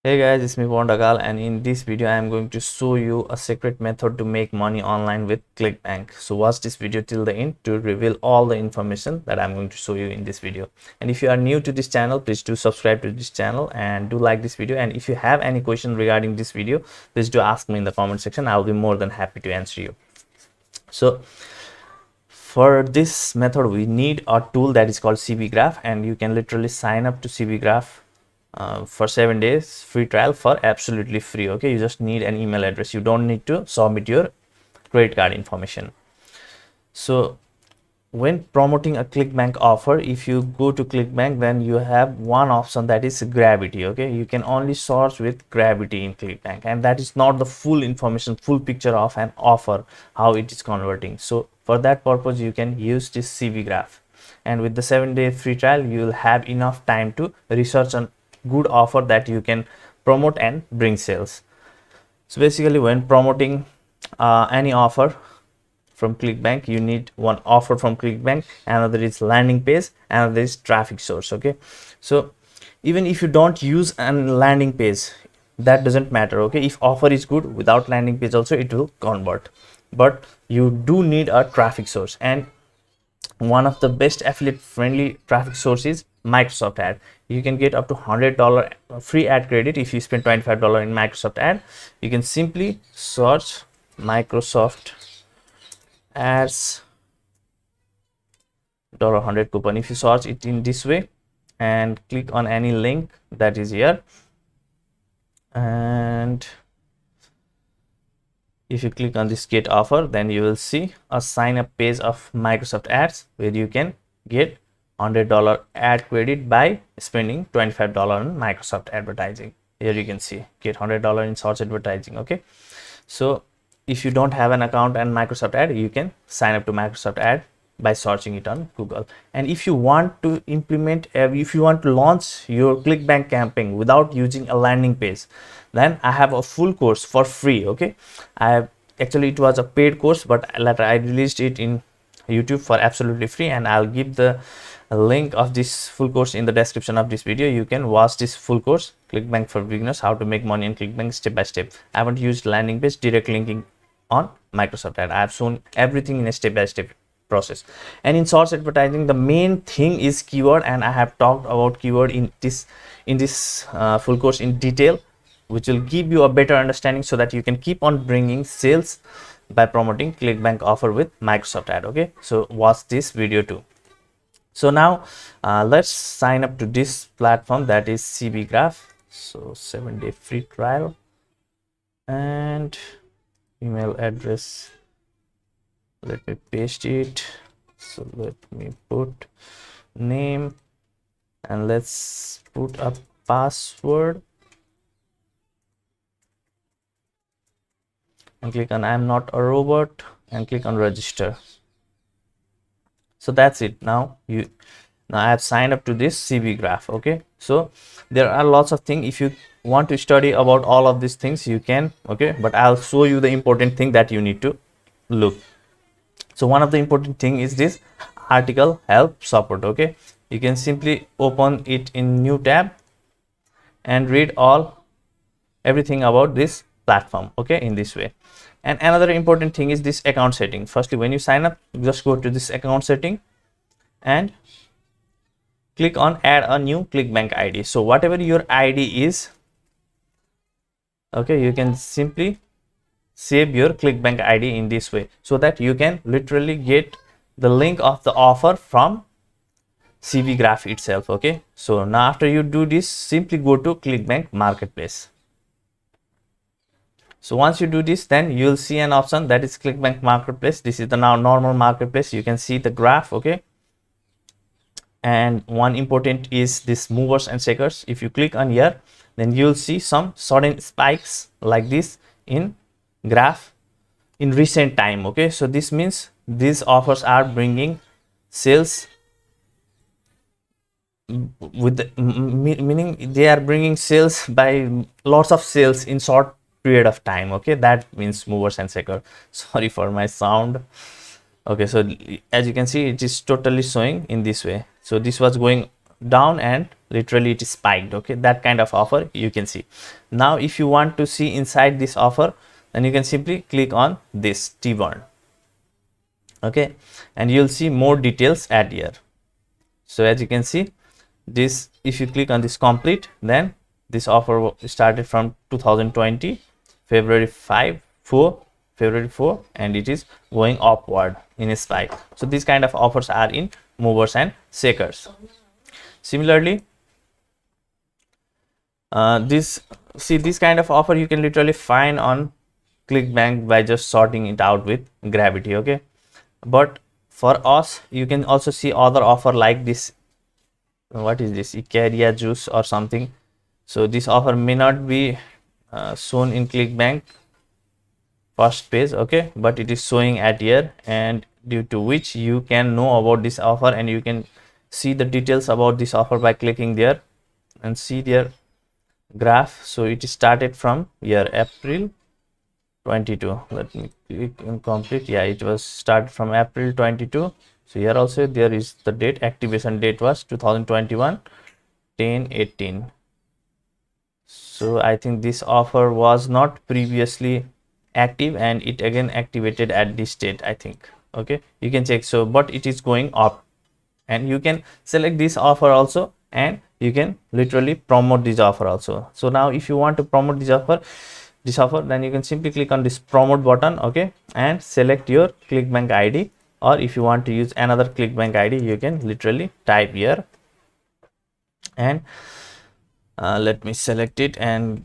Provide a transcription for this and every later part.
Hey guys, it's me Pondagal, and in this video I am going to show you a secret method to make money online with ClickBank. So watch this video till the end to reveal all the information that I'm going to show you in this video. And if you are new to this channel, please do subscribe to this channel and do like this video. And if you have any question regarding this video, please do ask me in the comment section. I'll be more than happy to answer you. So for this method we need a tool that is called CB Graph, and you can literally sign up to CB Graph for 7 days free trial for absolutely free. Okay, you just need an email address. You don't need to submit your credit card information. So when promoting a ClickBank offer, if you go to ClickBank, then you have one option that is gravity. Okay, you can only search with gravity in ClickBank, and that is not the full information, full picture of an offer, how it is converting. So for that purpose you can use this CB Graph, and with the 7-day free trial you will have enough time to research a good offer that you can promote and bring sales. So basically when promoting any offer from ClickBank, you need one offer from ClickBank, another is landing page, another is traffic source. Okay, so even if you don't use a landing page, that doesn't matter. Okay, if offer is good, without landing page also it will convert, but you do need a traffic source, and one of the best affiliate friendly traffic sources Microsoft ad. You can get up to $100 free ad credit if you spend $25 in Microsoft ad. You can simply search Microsoft ads $100 coupon. If you search it in this way and click on any link that is here, and if you click on this get offer, then you will see a sign up page of Microsoft ads where you can get $100 ad credit by spending $25 on Microsoft advertising. Here you can see get $100 in search advertising. Okay, so if you don't have an account and Microsoft ad, you can sign up to Microsoft ad by searching it on Google. And if you want to implement, if you want to launch your ClickBank campaign without using a landing page, then I have a full course for free. Okay, I have actually, it was a paid course, but later I released it in YouTube for absolutely free, and I'll give the link of this full course in the description of this video. You can watch this full course, ClickBank for beginners, how to make money in ClickBank step by step. I haven't used landing page, direct linking on Microsoft ad. I have shown everything in a step by step process. And in source advertising, the main thing is keyword, and I have talked about keyword in this full course in detail, which will give you a better understanding so that you can keep on bringing sales by promoting ClickBank offer with Microsoft ad. Okay, so watch this video too. So now let's sign up to this platform, that is CB Graph. So 7-day free trial, and email address, let me paste it. So let me put name, and let's put a password, and click on I'm not a robot, and click on register. So that's it. Now I have signed up to this CB Graph. Okay, so there are lots of things. If you want to study about all of these things, you can. Okay, but I'll show you the important thing that you need to look. So one of the important thing is this article help support. Okay, you can simply open it in new tab and read everything about this platform. Okay, in this way. And another important thing is this account setting. Firstly, when you sign up, just go to this account setting and click on add a new ClickBank ID. So whatever your ID is, okay, you can simply save your ClickBank ID in this way, so that you can literally get the link of the offer from CB Graph itself. Okay, so now after you do this, simply go to ClickBank Marketplace. So once you do this, then you'll see an option that is ClickBank Marketplace. This is the now normal marketplace. You can see the graph. Okay, and one important is this movers and shakers. If you click on here, then you'll see some sudden spikes like this in graph in recent time. Okay, so this means these offers are bringing sales with the, meaning they are bringing sales by lots of sales in short period of time. Okay, that means movers and shakers. Sorry for my sound. Okay, so as you can see, it is totally showing in this way. So this was going down, and literally it is spiked. Okay, that kind of offer you can see. Now if you want to see inside this offer, then you can simply click on this T1. Okay, and you'll see more details at here. So as you can see, this, if you click on this complete, then this offer started from 2020 February 5 4 February 4, and it is going upward in a spike. So these kind of offers are in movers and shakers. Similarly, this kind of offer you can literally find on ClickBank by just sorting it out with gravity. Okay, but for us, you can also see other offer like this. What is this, Icaria juice or something? So this offer may not be shown in ClickBank first page, okay, but it is showing at here, and due to which you can know about this offer, and you can see the details about this offer by clicking there and see their graph. So it started from here April 22. Let me click and complete. Yeah, it was started from April 22. So here also there is the date, activation date was 2021 10/18. So I think this offer was not previously active, and it again activated at this date, I think. Okay, you can check. So but it is going up, and you can select this offer also, and you can literally promote this offer also. So now if you want to promote this offer, then you can simply click on this promote button, okay, and select your ClickBank ID, or if you want to use another ClickBank ID, you can literally type here, and let me select it, and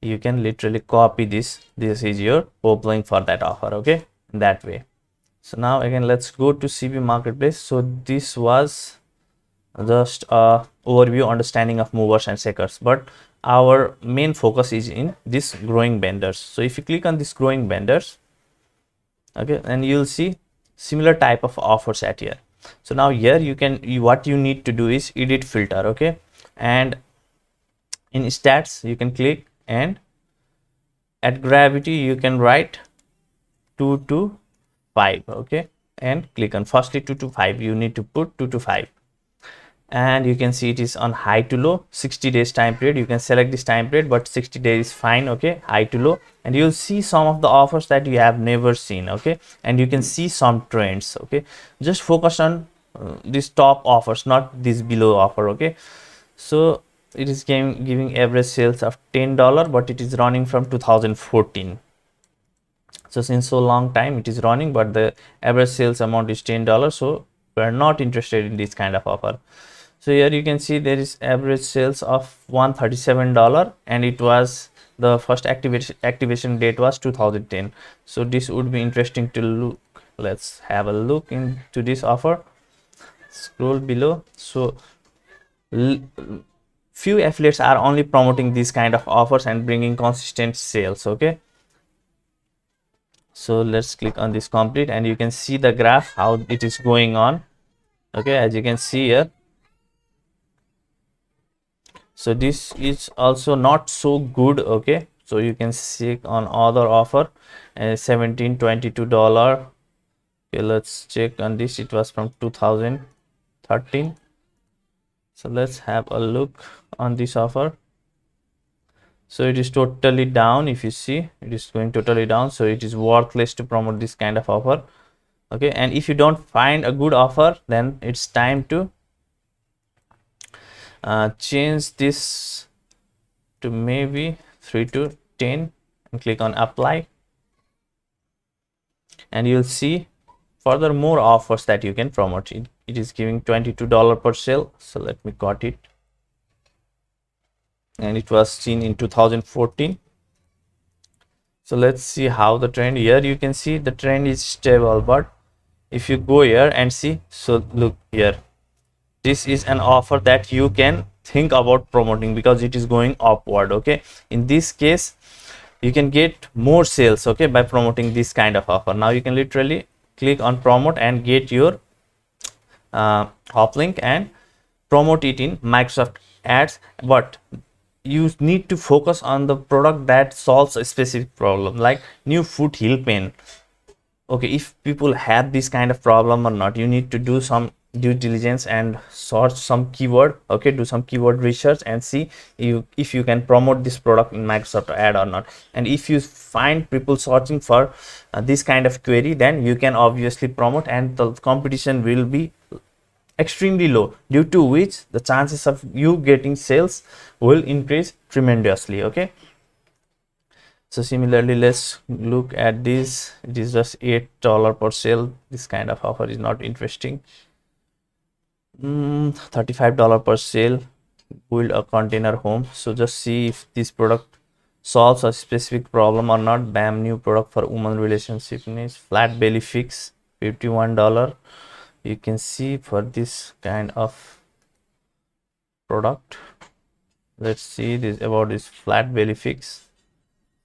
you can literally copy this. This is your pop link for that offer, okay, that way. So now again, let's go to CB Marketplace. So this was just a overview understanding of movers and shakers, but our main focus is in this growing vendors. So if you click on this growing vendors, okay, and you'll see similar type of offers at here. So now here what you need to do is edit filter, okay, and in stats you can click, and at gravity you can write 2 to 5, okay, and click on firstly 2 to 5. You need to put 2 to 5, and you can see it is on high to low, 60 days time period. You can select this time period, but 60 days is fine, okay, high to low, and you'll see some of the offers that you have never seen, okay, and you can see some trends, okay. Just focus on these top offers, not this below offer, okay. So it is giving average sales of $10, but it is running from 2014. So since so long time it is running, but the average sales amount is $10, so we are not interested in this kind of offer. So here you can see there is average sales of $137, and it was the first activation date was 2010. So this would be interesting to look. Let's have a look into this offer. Scroll below. So few affiliates are only promoting these kind of offers and bringing consistent sales, okay. So let's click on this complete, and you can see the graph how it is going on, okay, as you can see here. So this is also not so good, okay. So you can see on other offer, $1722. Okay, let's check on this. It was from 2013. So let's have a look on this offer. So it is totally down. If you see, it is going totally down, so it is worthless to promote this kind of offer, okay. And if you don't find a good offer, then it's time to change this to maybe 3 to 10 and click on apply, and you'll see further more offers that you can promote. It is giving $22 per sale. So let me cut it, and it was seen in 2014. So let's see how the trend. Here you can see the trend is stable, but if you go here and see, so look here, this is an offer that you can think about promoting because it is going upward, okay. In this case you can get more sales, okay, by promoting this kind of offer. Now you can literally click on promote and get your hop link and promote it in Microsoft Ads, but you need to focus on the product that solves a specific problem, like new foot heel pain, okay. If people have this kind of problem or not, you need to do some due diligence and search some keyword. Okay, do some keyword research and see if you can promote this product in Microsoft ad or not. And if you find people searching for this kind of query, then you can obviously promote, and the competition will be extremely low, due to which the chances of you getting sales will increase tremendously. Okay, so similarly, let's look at this. It is just $8 per sale. This kind of offer is not interesting. $35 per sale, build a container home. So just see if this product solves a specific problem or not. Bam, new product for woman relationship needs. Flat belly fix, $51. You can see for this kind of product, let's see this about this flat belly fix.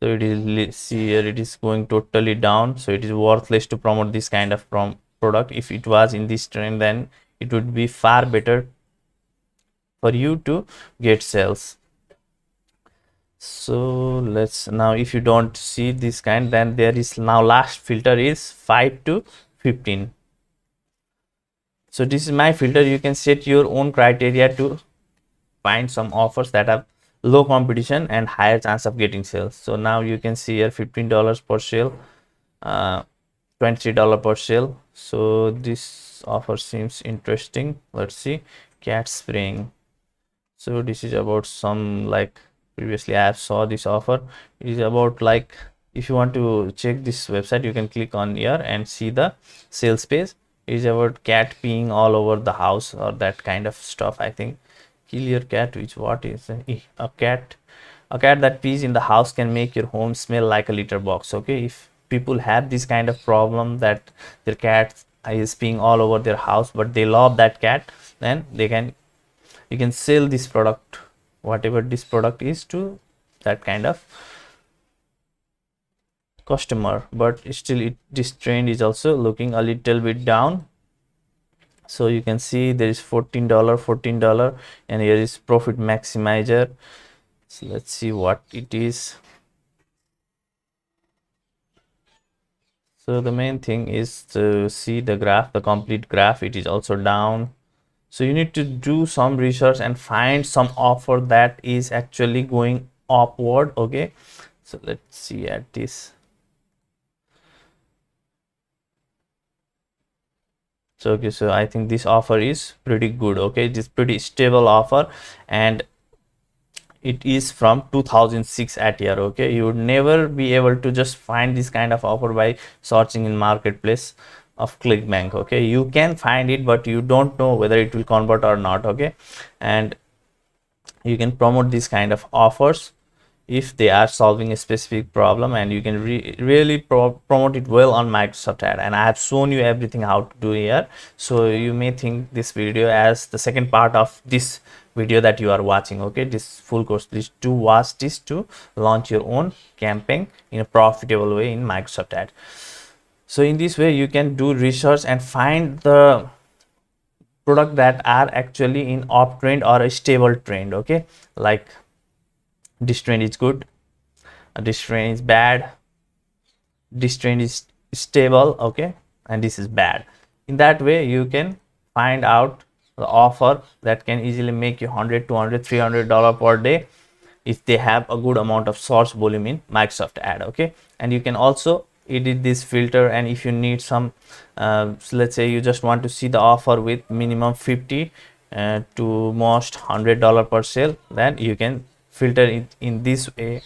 So it is, see here, it is going totally down, so it is worthless to promote this kind of product. If it was in this trend, then it would be far better for you to get sales. So let's now, if you don't see this kind, then there is now last filter is 5 to 15. So this is my filter. You can set your own criteria to find some offers that have low competition and higher chance of getting sales. So now you can see here $15 per sale, $23 per sale. So this offer seems interesting. Let's see. Cat spraying. So this is about some, like previously I have saw this offer. It is about, like, if you want to check this website, you can click on here and see the sales page. It is about cat peeing all over the house or that kind of stuff. I think kill your cat, which what is a cat that pees in the house can make your home smell like a litter box. Okay, if people have this kind of problem that their cat is peeing all over their house, but they love that cat, then you can sell this product, whatever this product is, to that kind of customer. But still this trend is also looking a little bit down. So you can see there is $14, and here is profit maximizer. So let's see what it is. So the main thing is to see the graph, the complete graph. It is also down. So you need to do some research and find some offer that is actually going upward. Okay, so let's see at this. So okay, so I think this offer is pretty good. Okay, it is pretty stable offer, and it is from 2006 at year. Okay, you would never be able to just find this kind of offer by searching in marketplace of ClickBank. Okay, you can find it, but you don't know whether it will convert or not. Okay, and you can promote this kind of offers if they are solving a specific problem, and you can really promote it well on Microsoft ad. And I have shown you everything how to do here. So you may think this video as the second part of this video that you are watching. Okay, this full course, please do watch this to launch your own campaign in a profitable way in Microsoft ad. So in this way you can do research and find the product that are actually in uptrend or a stable trend. Okay, like this trend is good, this trend is bad, this trend is stable. Okay, and this is bad. In that way you can find out the offer that can easily make you $100, $200, $300 per day if they have a good amount of source volume in Microsoft ad. Okay, and you can also edit this filter, and if you need some so let's say you just want to see the offer with minimum 50 to most $100 per sale, then you can filter it in this way.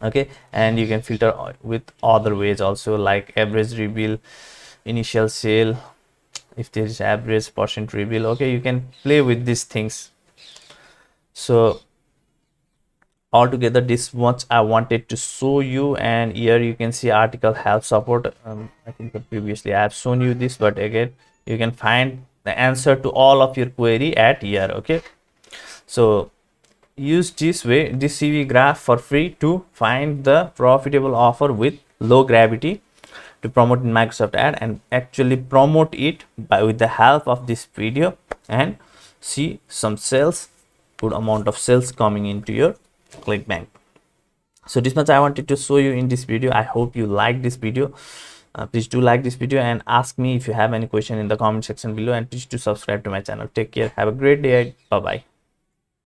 Okay, and you can filter with other ways also, like average reveal, initial sale, if there is average percent reveal. Okay, you can play with these things. So altogether this much I wanted to show you, and here you can see article help support. I think previously I have shown you this, but again you can find the answer to all of your query at here. Okay, so use this way, this CV graph for free to find the profitable offer with low gravity to promote in Microsoft ad, and actually promote it with the help of this video, and see some sales, good amount of sales coming into your ClickBank. So this much I wanted to show you in this video. I hope you like this video. Please do like this video and ask me if you have any question in the comment section below, and please do subscribe to my channel. Take care, have a great day. Bye bye.